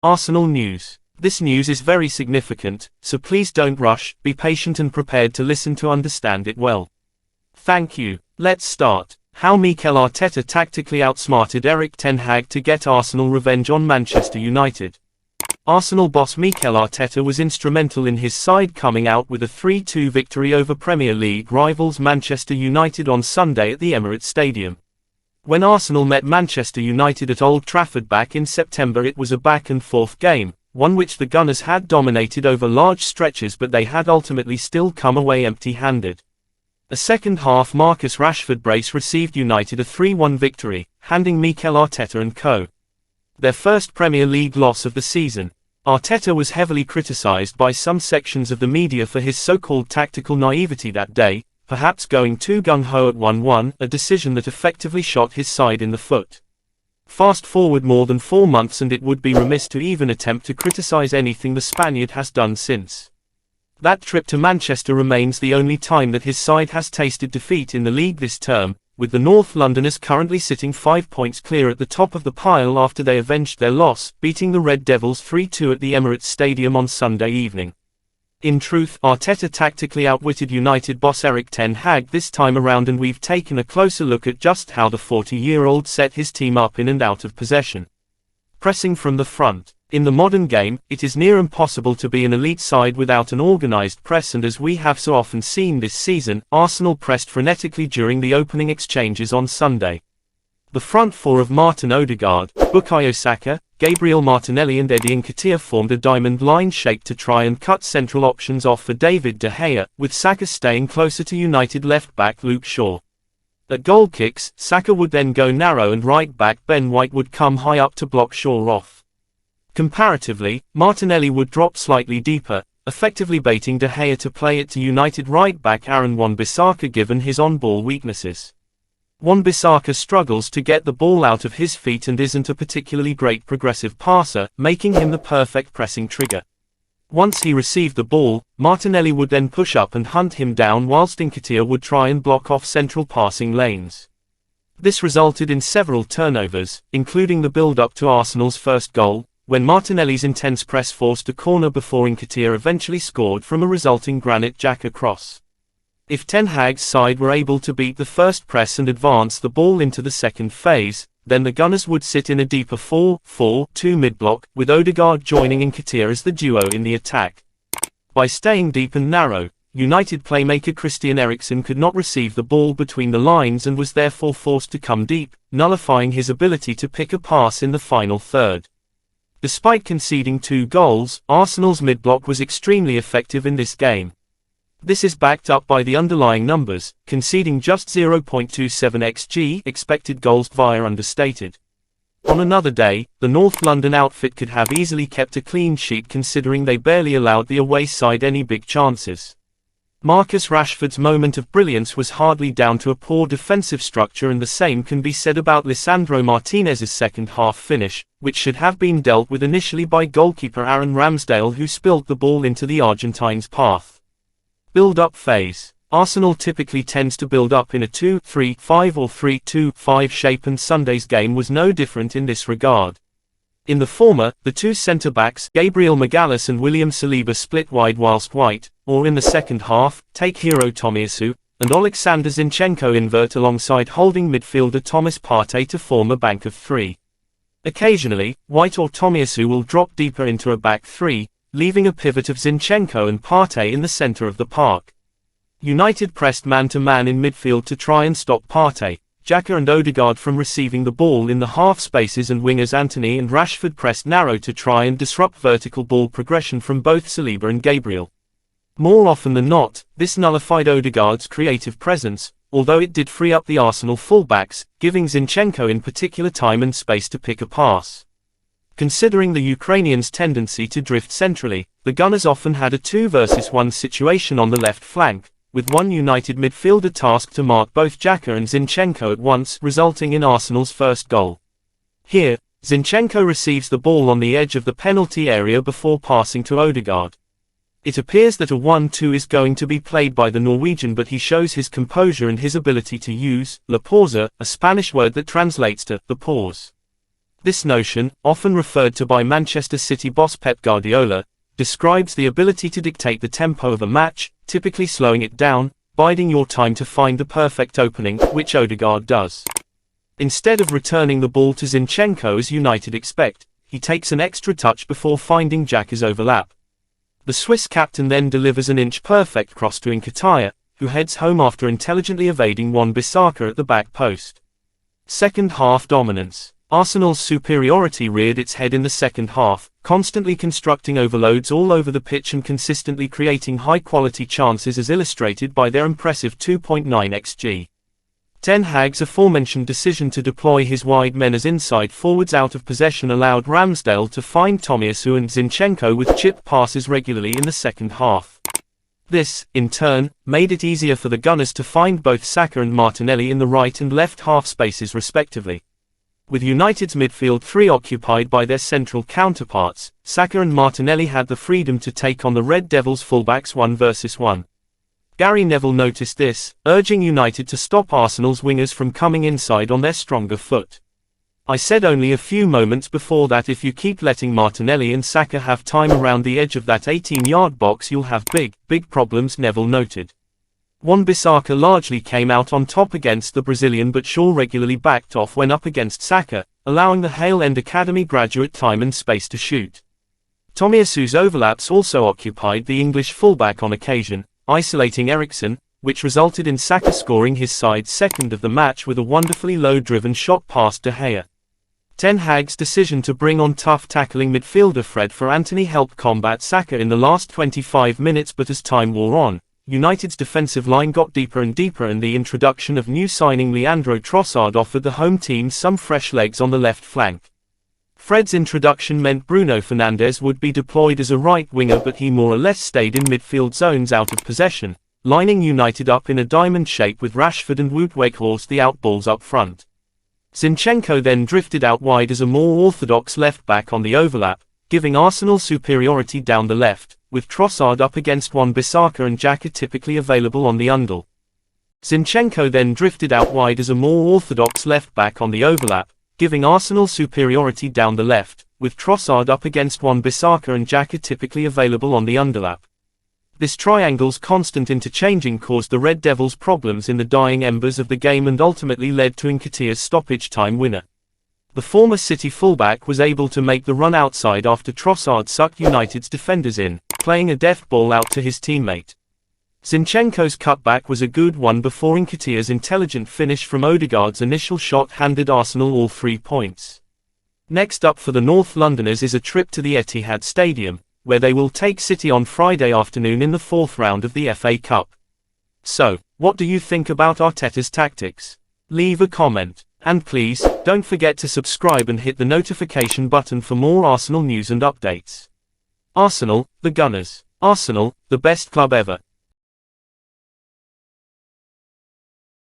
Arsenal news. This news is very significant, so please don't rush, be patient and prepared to listen to understand it well. Thank you. Let's start. How Mikel Arteta tactically outsmarted Erik ten Hag to get Arsenal revenge on Manchester United. Arsenal boss Mikel Arteta was instrumental in his side coming out with a 3-2 victory over Premier League rivals Manchester United on Sunday at the Emirates Stadium. When Arsenal met Manchester United at Old Trafford back in September, it was a back-and-forth game, one which the Gunners had dominated over large stretches, but they had ultimately still come away empty-handed. A second-half Marcus Rashford brace received United a 3-1 victory, handing Mikel Arteta and co. their first Premier League loss of the season. Arteta was heavily criticised by some sections of the media for his so-called tactical naivety that day, perhaps going too gung-ho at 1-1, a decision that effectively shot his side in the foot. Fast forward more than 4 months and it would be remiss to even attempt to criticise anything the Spaniard has done since. That trip to Manchester remains the only time that his side has tasted defeat in the league this term, with the North Londoners currently sitting 5 points clear at the top of the pile after they avenged their loss, beating the Red Devils 3-2 at the Emirates Stadium on Sunday evening. In truth, Arteta tactically outwitted United boss Erik ten Hag this time around, and we've taken a closer look at just how the 40-year-old set his team up in and out of possession. Pressing from the front. In the modern game, it is near impossible to be an elite side without an organised press, and as we have so often seen this season, Arsenal pressed frenetically during the opening exchanges on Sunday. The front four of Martin Odegaard, Bukayo Saka, Gabriel Martinelli and Eddie Nketiah formed a diamond line shape to try and cut central options off for David De Gea, with Saka staying closer to United left-back Luke Shaw. At goal kicks, Saka would then go narrow and right-back Ben White would come high up to block Shaw off. Comparatively, Martinelli would drop slightly deeper, effectively baiting De Gea to play it to United right-back Aaron Wan-Bissaka given his on-ball weaknesses. Wan-Bissaka struggles to get the ball out of his feet and isn't a particularly great progressive passer, making him the perfect pressing trigger. Once he received the ball, Martinelli would then push up and hunt him down whilst Nketiah would try and block off central passing lanes. This resulted in several turnovers, including the build-up to Arsenal's first goal, when Martinelli's intense press forced a corner before Nketiah eventually scored from a resulting Granit Xhaka cross. If Ten Hag's side were able to beat the first press and advance the ball into the second phase, then the Gunners would sit in a deeper 4-4-2 mid-block, with Odegaard joining Nketiah as the duo in the attack. By staying deep and narrow, United playmaker Christian Eriksen could not receive the ball between the lines and was therefore forced to come deep, nullifying his ability to pick a pass in the final third. Despite conceding 2 goals, Arsenal's mid-block was extremely effective in this game. This is backed up by the underlying numbers, conceding just 0.27 xG expected goals via understated. On another day, the North London outfit could have easily kept a clean sheet considering they barely allowed the away side any big chances. Marcus Rashford's moment of brilliance was hardly down to a poor defensive structure, and the same can be said about Lisandro Martinez's second-half finish, which should have been dealt with initially by goalkeeper Aaron Ramsdale, who spilled the ball into the Argentine's path. Build-up phase. Arsenal typically tends to build up in a 2-3-5 or 3-2-5 shape, and Sunday's game was no different in this regard. In the former, the 2 centre-backs, Gabriel Magalhaes and William Saliba, split wide whilst White, or in the second half, Takehiro Tomiyasu, and Alexander Zinchenko invert alongside holding midfielder Thomas Partey to form a bank of 3. Occasionally, White or Tomiyasu will drop deeper into a back 3, leaving a pivot of Zinchenko and Partey in the centre of the park. United pressed man-to-man in midfield to try and stop Partey, Xhaka and Odegaard from receiving the ball in the half spaces, and wingers Antony and Rashford pressed narrow to try and disrupt vertical ball progression from both Saliba and Gabriel. More often than not, this nullified Odegaard's creative presence, although it did free up the Arsenal fullbacks, giving Zinchenko in particular time and space to pick a pass. Considering the Ukrainians' tendency to drift centrally, the Gunners often had a 2 versus 1 situation on the left flank, with one United midfielder tasked to mark both Xhaka and Zinchenko at once, resulting in Arsenal's first goal. Here, Zinchenko receives the ball on the edge of the penalty area before passing to Odegaard. It appears that a 1-2 is going to be played by the Norwegian, but he shows his composure and his ability to use la pausa, a Spanish word that translates to the pause. This notion, often referred to by Manchester City boss Pep Guardiola, describes the ability to dictate the tempo of a match, typically slowing it down, biding your time to find the perfect opening, which Odegaard does. Instead of returning the ball to Zinchenko as United expect, he takes an extra touch before finding Xhaka's overlap. The Swiss captain then delivers an inch-perfect cross to Nketiah, who heads home after intelligently evading Wan-Bissaka at the back post. Second half dominance. Arsenal's superiority reared its head in the second half, constantly constructing overloads all over the pitch and consistently creating high-quality chances as illustrated by their impressive 2.9 xG. Ten Hag's aforementioned decision to deploy his wide men as inside forwards out of possession allowed Ramsdale to find Tomiyasu and Zinchenko with chip passes regularly in the second half. This, in turn, made it easier for the Gunners to find both Saka and Martinelli in the right and left half spaces respectively. With United's midfield three occupied by their central counterparts, Saka and Martinelli had the freedom to take on the Red Devils fullbacks 1 versus 1. Gary Neville noticed this, urging United to stop Arsenal's wingers from coming inside on their stronger foot. I said only a few moments before that if you keep letting Martinelli and Saka have time around the edge of that 18-yard box you'll have big problems, Neville noted. Wan-Bissaka largely came out on top against the Brazilian, but Shaw regularly backed off when up against Saka, allowing the Hale End Academy graduate time and space to shoot. Tomiyasu's overlaps also occupied the English fullback on occasion, isolating Eriksen, which resulted in Saka scoring his side's second of the match with a wonderfully low-driven shot past De Gea. Ten Hag's decision to bring on tough tackling midfielder Fred for Antony helped combat Saka in the last 25 minutes, but as time wore on, United's defensive line got deeper and deeper and the introduction of new signing Leandro Trossard offered the home team some fresh legs on the left flank. Fred's introduction meant Bruno Fernandes would be deployed as a right winger, but he more or less stayed in midfield zones out of possession, lining United up in a diamond shape with Rashford and Wout Weghorst the outballs up front. Zinchenko then drifted out wide as a more orthodox left-back on the overlap, giving Arsenal superiority down the left, with Trossard up against Wan-Bissaka and Xhaka typically available on the underl. Zinchenko then drifted out wide as a more orthodox left-back on the overlap, giving Arsenal superiority down the left, with Trossard up against Wan-Bissaka and Xhaka typically available on the underlap. This triangle's constant interchanging caused the Red Devils problems in the dying embers of the game and ultimately led to Nketiah's stoppage time winner. The former City fullback was able to make the run outside after Trossard sucked United's defenders in, playing a deft ball out to his teammate. Zinchenko's cutback was a good one before Nketiah's intelligent finish from Odegaard's initial shot handed Arsenal all 3 points. Next up for the North Londoners is a trip to the Etihad Stadium, where they will take City on Friday afternoon in the fourth round of the FA Cup. So, what do you think about Arteta's tactics? Leave a comment. And please, don't forget to subscribe and hit the notification button for more Arsenal news and updates. Arsenal, the Gunners. Arsenal, the best club ever.